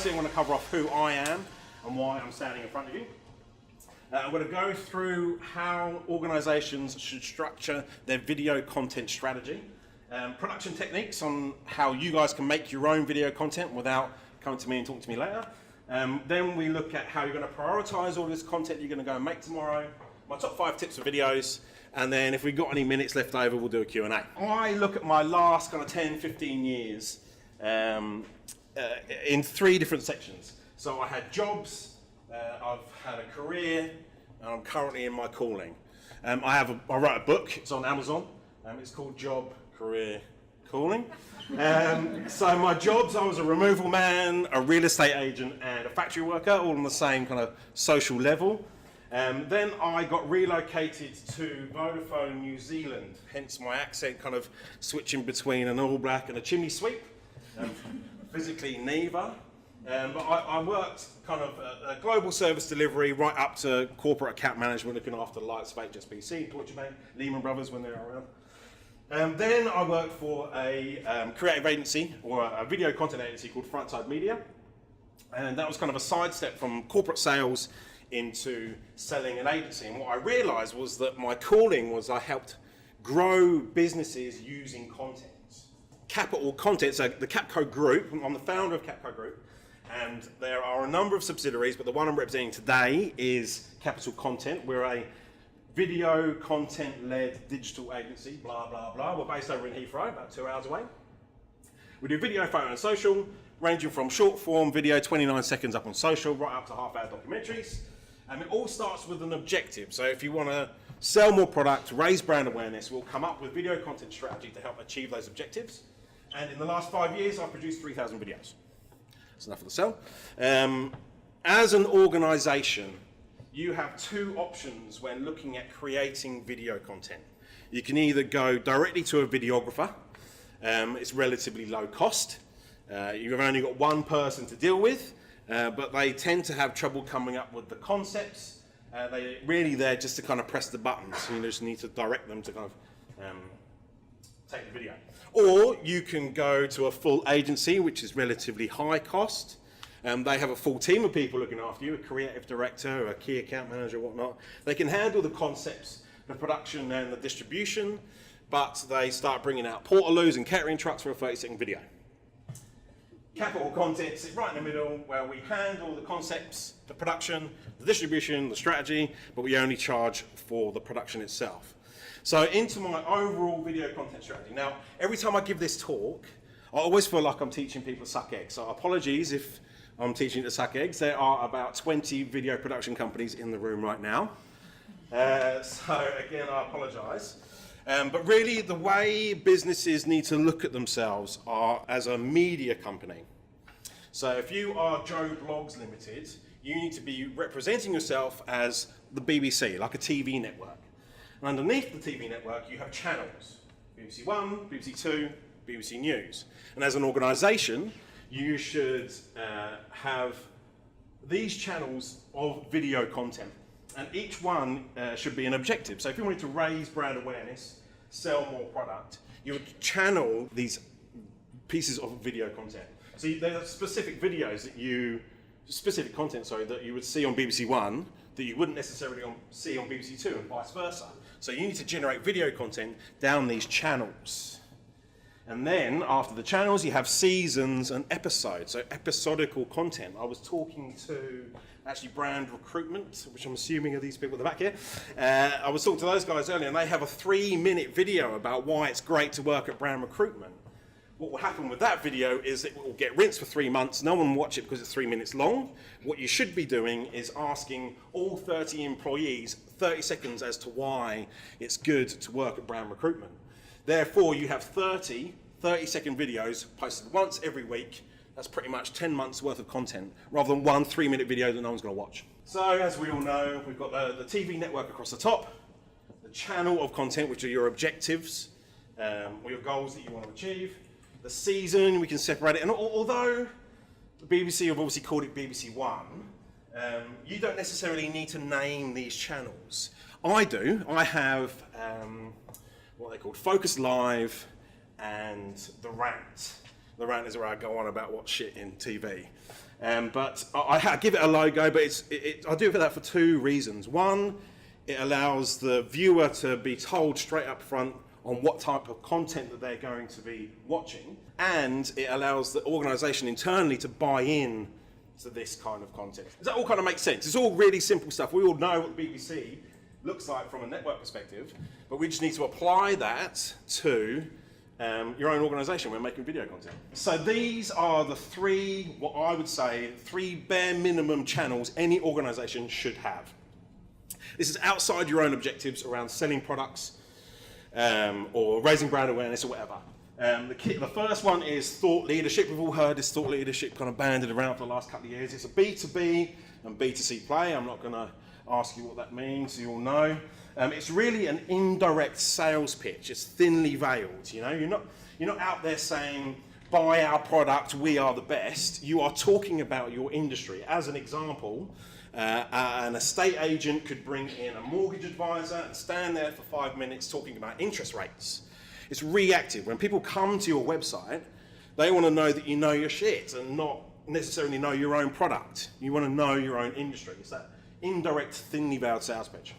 firstly, I'm going to cover off who I am and why I'm standing in front of you. I'm going to go through how organisations should structure their video content strategy, production techniques on how you guys can make your own video content without coming to me and talking to me later. Then we look at how you're going to prioritise all this content you're going to go and make tomorrow, my top 5 tips for videos, and then if we've got any minutes left over, we'll do a Q&A. I look at my last kind of 10, 15 years in 3 different sections. So I had jobs, I've had a career, and I'm currently in my calling. I wrote a book, it's on Amazon, it's called Job, Career, Calling. So my jobs, I was a removal man, a real estate agent, and a factory worker, all on the same kind of social level. Then I got relocated to Vodafone New Zealand, hence my accent kind of switching between an all black and a chimney sweep. Physically neither. But I worked kind of a global service delivery right up to corporate account management, looking after the likes of HSBC, Deutsche Bank, Lehman Brothers when they were around. Then I worked for a creative agency, or a video content agency called Frontside Media. And that was kind of a sidestep from corporate sales into selling an agency. And what I realized was that my calling was I helped grow businesses using content. Capital content, so the CapCo Group, I'm the founder of CapCo Group, and there are a number of subsidiaries, but the one I'm representing today is Capital Content. We're a video content-led digital agency, blah, blah, blah. We're based over in Heathrow, about 2 hours away. We do video, photo, and social, ranging from short form video, 29 seconds up on social, right up to half-hour documentaries. And it all starts with an objective. So if you want to sell more product, raise brand awareness, we'll come up with video content strategy to help achieve those objectives. And in the last 5 years, I've produced 3,000 videos. That's enough for the sell. As an organisation, you have 2 options when looking at creating video content. You can either go directly to a videographer. It's relatively low cost. You've only got one person to deal with, but they tend to have trouble coming up with the concepts. They're really there just to kind of press the buttons. So you just need to direct them to kind of take the video. Or you can go to a full agency, which is relatively high cost. They have a full team of people looking after you, a creative director, a key account manager, whatnot. They can handle the concepts, the production and the distribution, but they start bringing out portaloos and catering trucks for a 30-second video. Capital Content sits right in the middle, where we handle the concepts, the production, the distribution, the strategy, but we only charge for the production itself. So into my overall video content strategy. Now, every time I give this talk, I always feel like I'm teaching people to suck eggs. So apologies if I'm teaching to suck eggs. There are about 20 video production companies in the room right now. So again, I apologise. But really, the way businesses need to look at themselves are as a media company. So if you are Joe Blogs Limited, you need to be representing yourself as the BBC, like a TV network. And underneath the TV network, you have channels. BBC One, BBC Two, BBC News. And as an organisation, you should have these channels of video content. And each one should be an objective. So if you wanted to raise brand awareness, sell more product, you would channel these pieces of video content. So there are specific videos that specific content, that you would see on BBC One that you wouldn't necessarily see on BBC Two and vice versa. So you need to generate video content down these channels. And then after the channels, you have seasons and episodes, so episodical content. I was talking to actually Brand Recruitment, which I'm assuming are these people at the back here. I was talking to those guys earlier, and they have a 3-minute video about why it's great to work at Brand Recruitment. What will happen with that video is it will get rinsed for 3 months. No one will watch it because it's 3 minutes long. What you should be doing is asking all 30 employees 30 seconds as to why it's good to work at Brand Recruitment. Therefore, you have 30-second videos posted once every week. That's pretty much 10 months worth of content, rather than one 3-minute video that no one's going to watch. So, as we all know, we've got the TV network across the top, the channel of content, which are your objectives, or your goals that you want to achieve. The season, we can separate it. And although the BBC have obviously called it BBC One, you don't necessarily need to name these channels. I do. I have what they call Focus Live and The Rant. The Rant is where I go on about what's shit in TV. But I give it a logo, but I do that for two reasons. One, it allows the viewer to be told straight up front on what type of content that they're going to be watching, and it allows the organisation internally to buy in to this kind of content. Does that all kind of make sense? It's all really simple stuff. We all know what the BBC looks like from a network perspective, but we just need to apply that to your own organisation when making video content. So these are the three, what I would say, three bare minimum channels any organisation should have. This is outside your own objectives around selling products or raising brand awareness or whatever. The first one is thought leadership. We've all heard this thought leadership kind of banded around for the last couple of years. It's a B2B and B2C play. I'm not going to ask you what that means. You all know. It's really an indirect sales pitch. It's thinly veiled. You know, you're not out there saying, "Buy our product. We are the best." You are talking about your industry. As an example, an estate agent could bring in a mortgage advisor and stand there for 5 minutes talking about interest rates. It's reactive. When people come to your website, they want to know that you know your shit and not necessarily know your own product. You want to know your own industry. It's that indirect, thinly veiled sales pitch.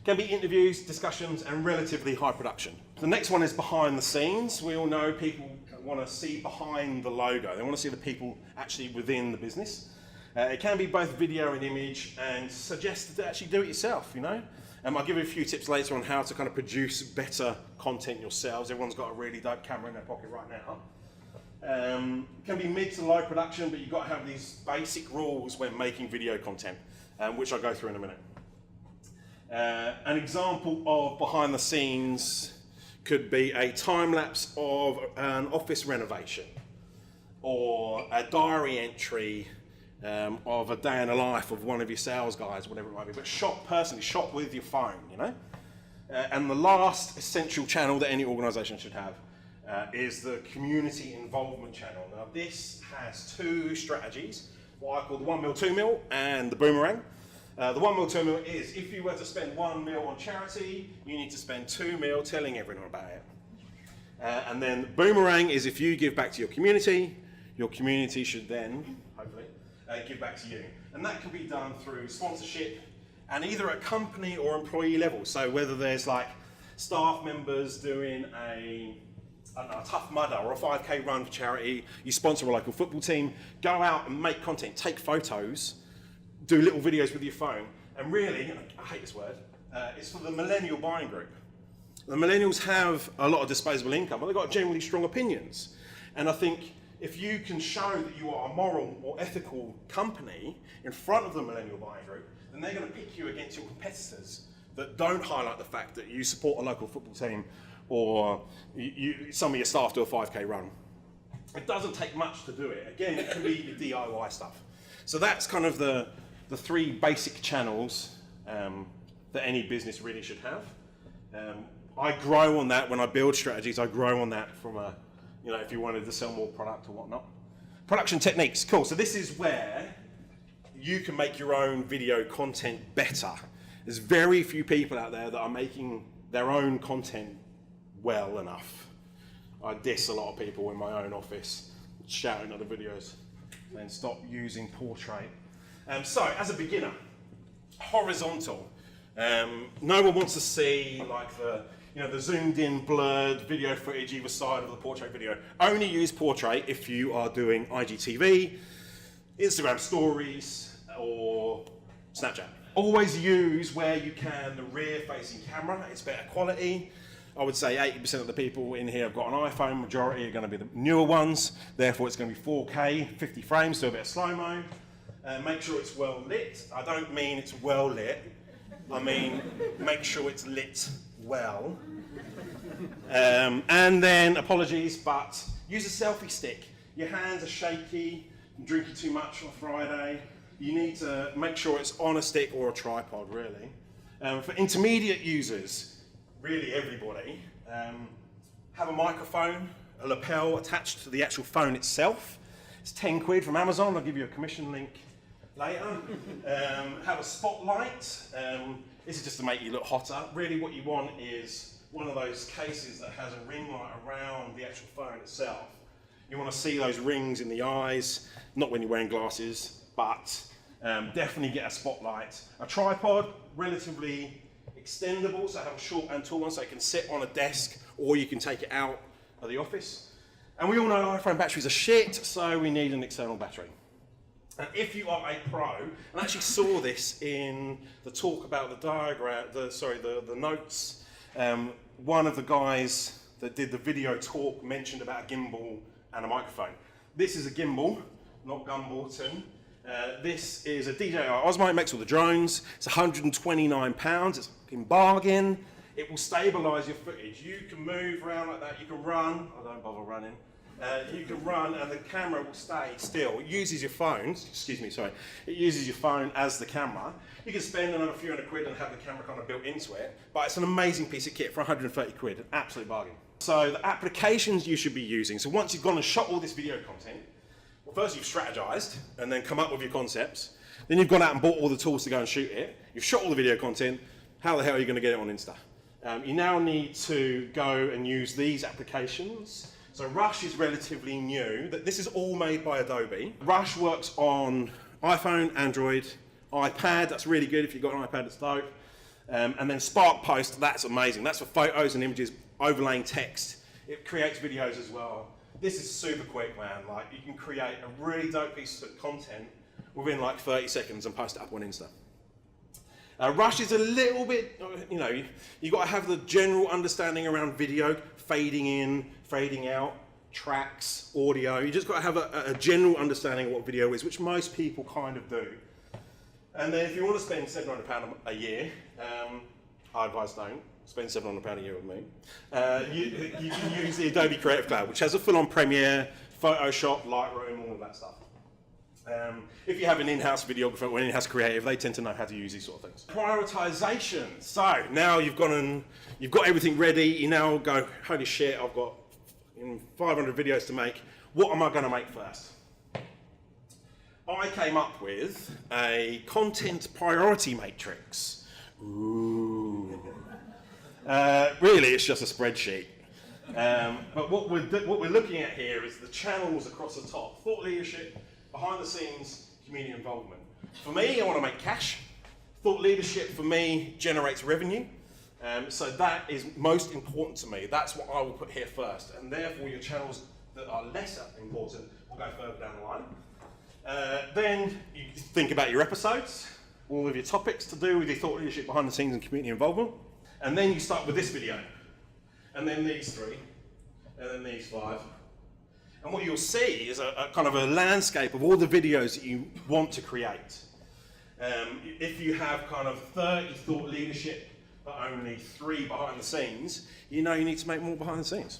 Can be interviews, discussions, and relatively high production. The next one is behind the scenes. We all know people want to see behind the logo. They want to see the people actually within the business. It can be both video and image, and suggest to actually do it yourself, you know. I'll give you a few tips later on how to kind of produce better content yourselves. Everyone's got a really dope camera in their pocket right now. Can be mid to low production, but you've got to have these basic rules when making video content, which I'll go through in a minute. An example of behind the scenes could be a time lapse of an office renovation, or a diary entry of a day in the life of one of your sales guys, whatever it might be, but shot personally, shot with your phone, you know? And the last essential channel that any organisation should have is the community involvement channel. Now this has two strategies, what I call the 1 mil, 2 mil, and the boomerang. The 1 mil, 2 mil is, if you were to spend 1 mil on charity, you need to spend 2 mil telling everyone about it. And then boomerang is, if you give back to your community should then, hopefully, give back to you. And that can be done through sponsorship and either at company or employee level. So whether there's like staff members doing a Tough Mudder or a 5K run for charity, you sponsor a local football team, go out and make content, take photos, do little videos with your phone. And really, I hate this word, it's for the millennial buying group. The millennials have a lot of disposable income, but they've got generally strong opinions. And I think if you can show that you are a moral or ethical company in front of the millennial buying group, then they're going to pick you against your competitors that don't highlight the fact that you support a local football team or some of your staff do a 5K run. It doesn't take much to do it. Again, it can be the DIY stuff. So that's kind of the three basic channels that any business really should have. I grow on that when I build strategies. I grow on that from if you wanted to sell more product or whatnot. Production techniques, cool. So this is where you can make your own video content better. There's very few people out there that are making their own content well enough. I diss a lot of people in my own office, shouting at the videos, and stop using portrait. So, as a beginner, horizontal. No one wants to see like the zoomed in, blurred video footage either side of the portrait video. Only use portrait if you are doing IGTV, Instagram stories, or Snapchat. Always use, where you can, the rear-facing camera. It's better quality. I would say 80% of the people in here have got an iPhone. Majority are going to be the newer ones. Therefore, it's going to be 4K, 50 frames, so a bit of slow-mo. Make sure it's well lit. I don't mean it's well lit. I mean, make sure it's lit well. And then, apologies, but use a selfie stick. Your hands are shaky, you're drinking too much on a Friday. You need to make sure it's on a stick or a tripod, really. For intermediate users, really everybody, have a microphone, a lapel attached to the actual phone itself. It's 10 quid from Amazon. I'll give you a commission link later. Have a spotlight. This is just to make you look hotter. Really what you want is one of those cases that has a ring light around the actual phone itself. You want to see those rings in the eyes, not when you're wearing glasses, but definitely get a spotlight. A tripod, relatively extendable, so have a short and tall one so it can sit on a desk or you can take it out of the office. And we all know iPhone batteries are shit, so we need an external battery. And if you are a pro, and I actually saw this in the talk about the diagram, the notes, one of the guys that did the video talk mentioned about a gimbal and a microphone. This is a gimbal, not Gumbleton. This is a DJI Osmo, it makes all the drones. It's £129, it's a fucking bargain. It will stabilize your footage. You can move around like that, you can run. I don't bother running. You can run and the camera will stay still. It uses your phone, it uses your phone as the camera. You can spend another few hundred quid and have the camera kind of built into it, but it's an amazing piece of kit for 130 quid, an absolute bargain. So the applications you should be using, so once you've gone and shot all this video content, well first you've strategized and then come up with your concepts, then you've gone out and bought all the tools to go and shoot it, you've shot all the video content, how the hell are you going to get it on Insta? You now need to go and use these applications. So Rush is relatively new. This is all made by Adobe. Rush works on iPhone, Android, iPad. That's really good if you've got an iPad, it's dope. And then Spark Post, that's amazing. That's for photos and images, overlaying text. It creates videos as well. This is super quick, man. Like you can create a really dope piece of content within like 30 seconds and post it up on Insta. Rush is a little bit, you know, you've got to have the general understanding around video, fading in, fading out, tracks, audio. You just got to have a general understanding of what video is, which most people kind of do. And then if you want to spend £700 a year, I advise don't spend £700 a year with me. You can use the Adobe Creative Cloud, which has a full-on Premiere, Photoshop, Lightroom, all of that stuff. If you have an in-house videographer or an in-house creative, they tend to know how to use these sort of things. Prioritization. So now you've got everything ready. You now go, holy shit, I've got 500 videos to make. What am I going to make first? I came up with a content priority matrix. Ooh. Really, it's just a spreadsheet. But what we're looking at here is the channels across the top. Thought leadership, behind the scenes, community involvement. For me, I want to make cash. Thought leadership for me generates revenue. So that is most important to me. That's what I will put here first. And therefore your channels that are lesser important will go further down the line. Then you think about your episodes, all of your topics to do with your thought leadership, behind the scenes and community involvement. And then you start with this video. And then these 3. And then these 5. And what you'll see is a kind of a landscape of all the videos that you want to create. If you have kind of 30 thought leadership, but only 3 behind the scenes, you know you need to make more behind the scenes.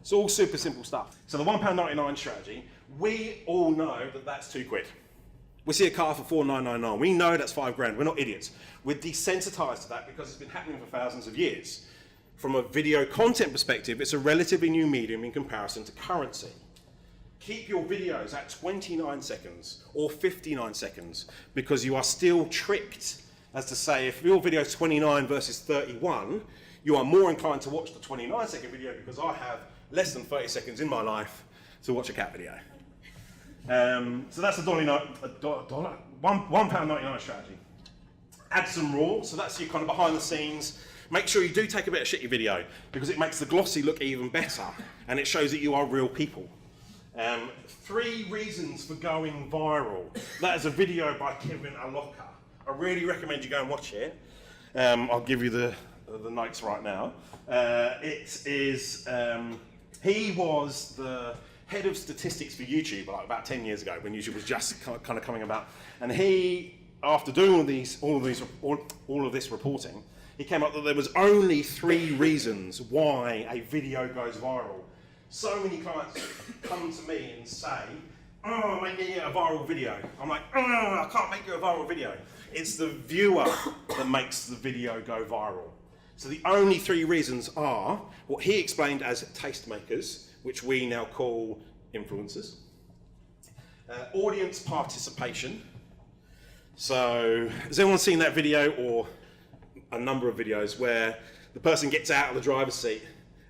It's all super simple stuff. So the £1.99 strategy, we all know that that's £2 quid. We see a car for $4,999. We know that's £5 grand. We're not idiots. We're desensitized to that because it's been happening for thousands of years. From a video content perspective, it's a relatively new medium in comparison to currency. Keep your videos at 29 seconds or 59 seconds because you are still tricked as to say if your video is 29 versus 31, you are more inclined to watch the 29-second video because I have less than 30 seconds in my life to watch a cat video. So that's a £1.99 strategy. Add some raw, so that's your kind of behind the scenes. Make sure you do take a bit of shitty video because it makes the glossy look even better and it shows that you are real people. 3 reasons for going viral. That is a video by Kevin Aloka. I really recommend you go and watch it. I'll give you the notes right now. He was the head of statistics for YouTube like about 10 years ago when YouTube was just kind of coming about. And he, after doing all of this reporting, he came up that there was only 3 reasons why a video goes viral. So many clients come to me and say, oh, make me a viral video. I'm like, oh, I can't make you a viral video. It's the viewer that makes the video go viral. So the only 3 reasons are what he explained as tastemakers, which we now call influencers, audience participation. So has anyone seen that video or a number of videos where the person gets out of the driver's seat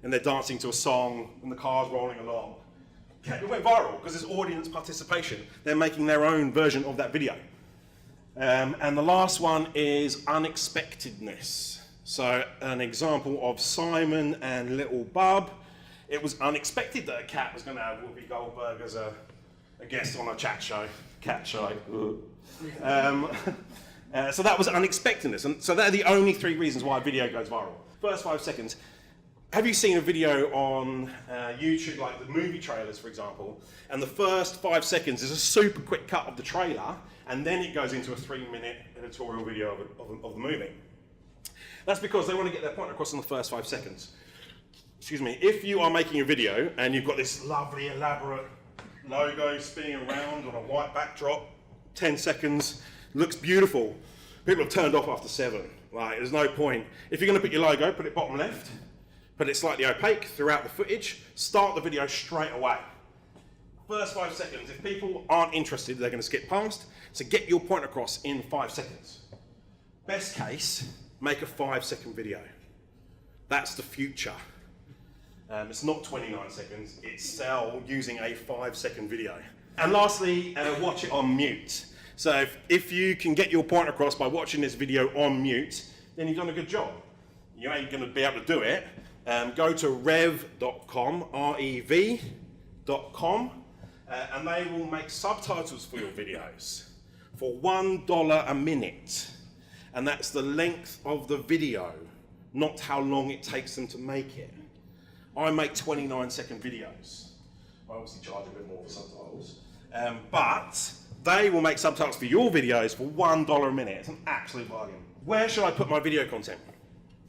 and they're dancing to a song and the car's rolling along? It went viral because there's audience participation. They're making their own version of that video. And the last one is unexpectedness. So an example of Simon and Little Bub. It was unexpected that a cat was going to have Whoopi Goldberg as a guest on a cat show. So that was unexpectedness. And so they're the only 3 reasons why a video goes viral. First 5 seconds. Have you seen a video on YouTube, like the movie trailers, for example, and the first 5 seconds is a super quick cut of the trailer, and then it goes into a 3-minute editorial video of the movie? That's because they want to get their point across in the first 5 seconds. Excuse me. If you are making a video and you've got this lovely, elaborate logo spinning around on a white backdrop, 10 seconds, looks beautiful. People have turned off after 7. Like, there's no point. If you're going to put your logo, put it bottom left. Put it slightly opaque throughout the footage, start the video straight away. First 5 seconds, if people aren't interested, they're going to skip past, so get your point across in 5 seconds. Best case, make a 5-second video. That's the future. It's not 29 seconds, it's sell using a 5-second video. And lastly, watch it on mute. So if you can get your point across by watching this video on mute, then you've done a good job. You ain't going to be able to do it. Go to rev.com, rev.com, and they will make subtitles for your videos for $1 a minute. And that's the length of the video, not how long it takes them to make it. I make 29-second videos. I obviously charge a bit more for subtitles. But they will make subtitles for your videos for $1 a minute. It's an absolute bargain. Where should I put my video content?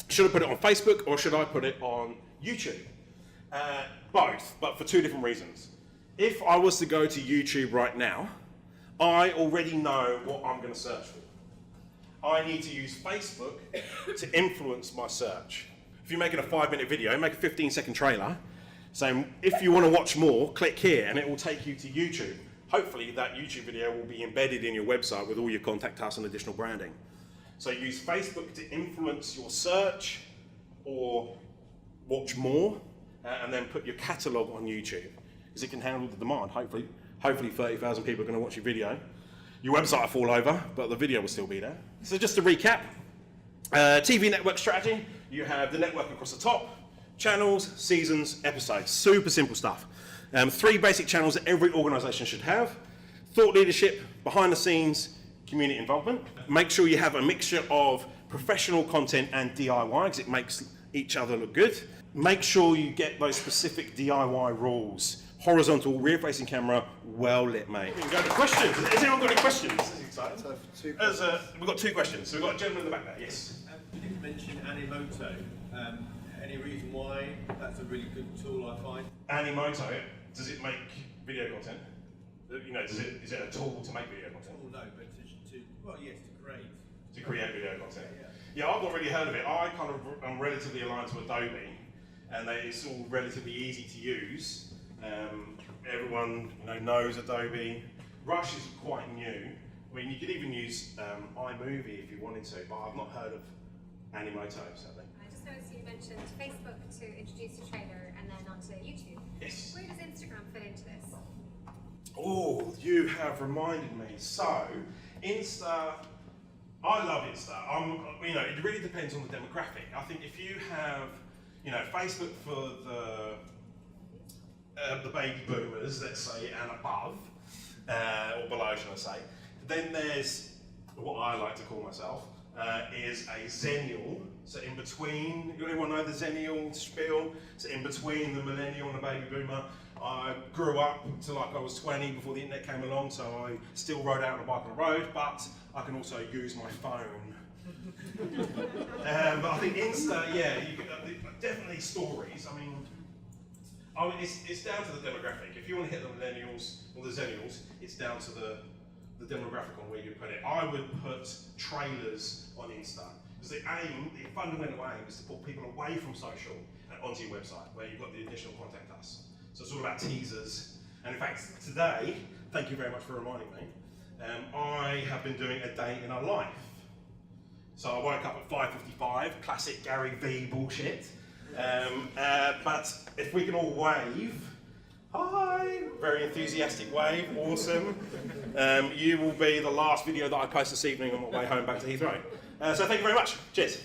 Should I put it on Facebook or should I put it on YouTube? Both, but for 2 different reasons. If I was to go to YouTube right now, I already know what I'm going to search for. I need to use Facebook to influence my search. If you're making a 5-minute video, make a 15-second trailer saying, if you want to watch more, click here, and it will take you to YouTube. Hopefully that YouTube video will be embedded in your website with all your contact us and additional branding. So use Facebook to influence your search or watch more, and then put your catalogue on YouTube, because it can handle the demand. Hopefully 30,000 people are going to watch your video. Your website will fall over, but the video will still be there. So just to recap, TV network strategy, you have the network across the top, channels, seasons, episodes. Super simple stuff. 3 basic channels that every organisation should have: thought leadership, behind the scenes, community involvement. Make sure you have a mixture of professional content and DIY, because it makes each other look good. Make sure you get those specific DIY rules. Horizontal, rear-facing camera, well lit, mate. We can go to questions. Has anyone got any questions? This is exciting. We've got 2 questions. So we've got a gentleman in the back there, yes. You did mention Animoto. Any reason why that's a really good tool, I find? Animoto, does it make video content? You know, is it a tool to make video content? Oh no, but yes, to create. To create video content. Yeah, I've not really heard of it. I'm relatively aligned to Adobe, and it's all relatively easy to use. Everyone knows Adobe. Rush is quite new. I mean, you could even use iMovie if you wanted to, but I've not heard of Animoto, sadly. I just noticed you mentioned Facebook to introduce a trailer and then onto YouTube. Yes. Where does Instagram fit into this? Oh, you have reminded me. So, Insta, I love Insta. It really depends on the demographic. I think if you have, Facebook for the baby boomers, let's say, and above, or below, should I say, then there's what I like to call myself, is a Zennial. So in between, anyone know the Zennial spiel? So in between the millennial and the baby boomer, I grew up until like I was 20 before the internet came along, so I still rode out on a bike on the road, but I can also use my phone. But I think Insta, definitely stories. I mean, it's down to the demographic. If you want to hit the millennials or the Zennials, it's down to the demographic on where you put it. I would put trailers on Insta, because the fundamental aim is to pull people away from social and onto your website, where you've got the additional contact us. So it's all about teasers. And in fact, today, thank you very much for reminding me, I have been doing a day in a life. So I woke up at 5:55, classic Gary V bullshit. But if we can all wave Hi! Very enthusiastic wave, awesome. You will be the last video that I post this evening on my way home back to Heathrow. So thank you very much. Cheers.